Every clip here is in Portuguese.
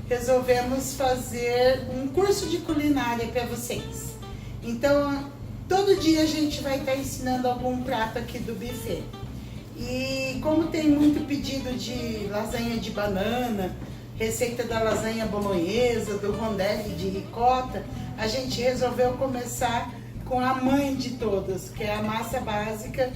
resolvemos fazer um curso de culinária para vocês. Então, todo dia a gente vai estar ensinando algum prato aqui do buffet. E como tem muito pedido de lasanha de banana, receita da lasanha bolonhesa, do rondelli de ricota, a gente resolveu começar com a mãe de todas, que é a massa básica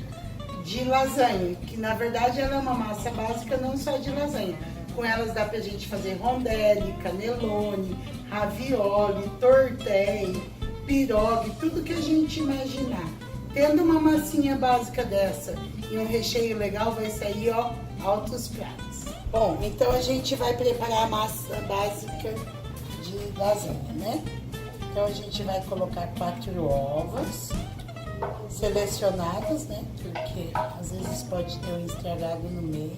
de lasanha, que na verdade ela é uma massa básica não só de lasanha. Com elas dá pra gente fazer rondelli, cannelloni, ravioli, tortelli, pirogue, tudo que a gente imaginar. Tendo uma massinha básica dessa e um recheio legal, vai sair, ó, altos pratos. Bom, então a gente vai preparar a massa básica de lasanha, né? Então a gente vai colocar 4 ovos selecionados, né? Porque às vezes pode ter um estragado no meio.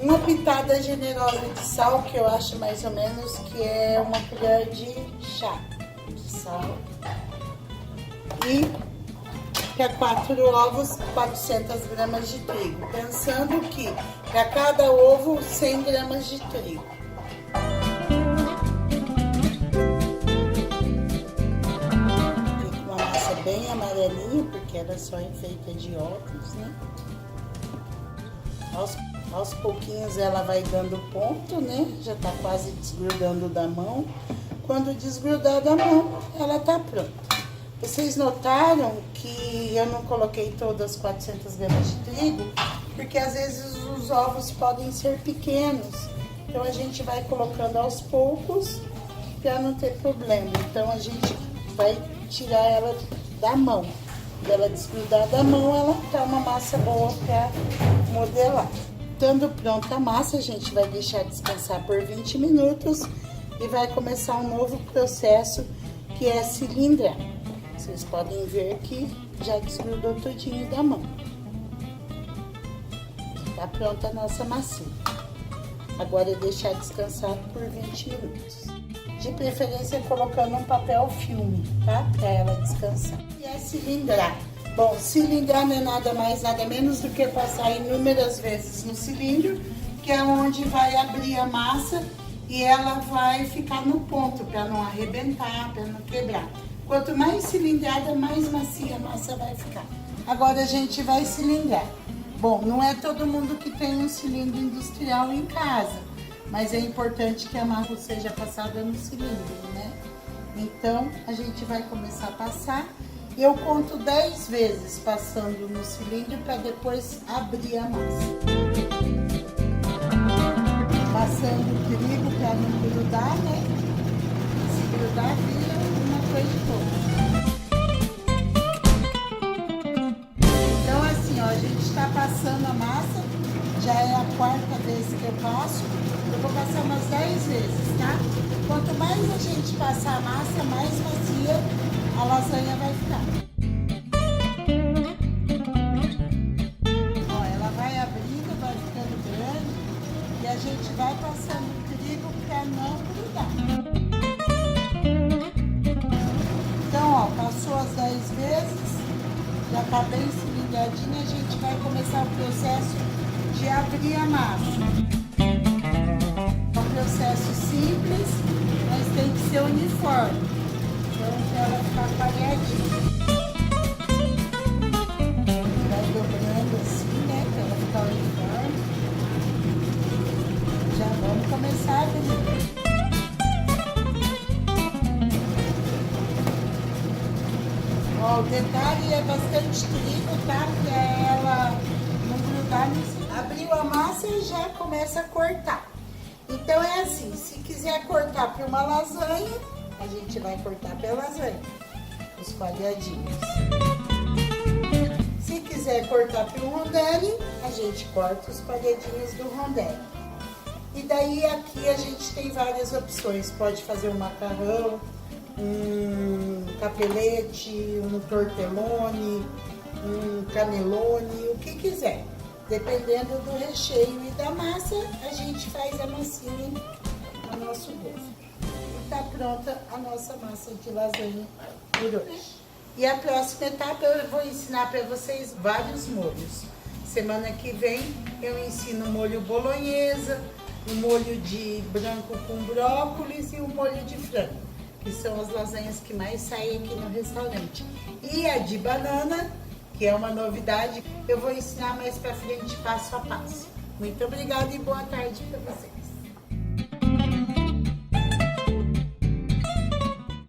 Uma pitada generosa de sal, que eu acho mais ou menos que é uma colher de chá de sal. E para 4 ovos, 400 gramas de trigo. Pensando que para cada ovo, 100 gramas de trigo. Fica uma massa bem amarelinha, porque ela só é feita de ovos, né? Aos pouquinhos ela vai dando ponto, né? Já tá quase desgrudando da mão. Quando desgrudar da mão, ela tá pronta. Vocês notaram que eu não coloquei todas as 400 gramas de trigo, porque às vezes os ovos podem ser pequenos. Então a gente vai colocando aos poucos para não ter problema. Então a gente vai tirar ela da mão. Quando ela desgrudar da mão, ela tá uma massa boa para modelar. Estando pronta a massa, a gente vai deixar descansar por 20 minutos e vai começar um novo processo, que é cilindrar. Vocês podem ver que já desgrudou todinho da mão. Está pronta a nossa massinha. Agora é deixar descansar por 20 minutos. De preferência colocando um papel filme, tá? Para ela descansar. E é cilindrar. Bom, cilindrar não é nada mais, nada menos do que passar inúmeras vezes no cilindro, que é onde vai abrir a massa e ela vai ficar no ponto, para não arrebentar, para não quebrar. Quanto mais cilindrada, mais macia a massa vai ficar. Agora a gente vai cilindrar. Bom, não é todo mundo que tem um cilindro industrial em casa, mas é importante que a massa seja passada no cilindro, né? Então, a gente vai começar a passar. Eu conto 10 vezes passando no cilindro para depois abrir a massa. Passando o trigo para não grudar, né? Se grudar, vira uma coisa toda. Então assim, ó, a gente está passando a massa, já é a 4ª vez que eu passo. Eu vou passar umas 10 vezes, tá? Quanto mais a gente passar a massa, mais macia a lasanha vai ficar. Ó, ela vai abrindo, vai ficando grande e a gente vai passando o trigo para não grudar. Então, ó, passou as 10 vezes, já tá bem cilindradinha, a gente vai começar o processo de abrir a massa. É um processo simples, mas tem que ser uniforme. Então, para ela ficar pareadinha. Vai dobrando assim, né? Para ela ficar uniforme. Já vamos começar a abrir. Ó, o detalhe é bastante trigo, tá? Para ela não grudar nisso. Abriu a massa e já começa a cortar. Então é assim, se quiser cortar para uma lasanha, a gente vai cortar pela lasanha, os quadradinhos. Se quiser cortar para um rondelli, a gente corta os quadradinhos do rondelli. E daí aqui a gente tem várias opções. Pode fazer um macarrão, um capelete, um tortelloni, um cannelloni, o que quiser. Dependendo do recheio e da massa, a gente faz a massinha a nosso gosto. Está pronta a nossa massa de lasanha por hoje. E a próxima etapa eu vou ensinar para vocês vários molhos. Semana que vem eu ensino molho bolonhesa, um molho de branco com brócolis e um molho de frango, que são as lasanhas que mais saem aqui no restaurante. E a de banana, que é uma novidade, eu vou ensinar mais pra frente passo a passo. Muito obrigada e boa tarde para vocês.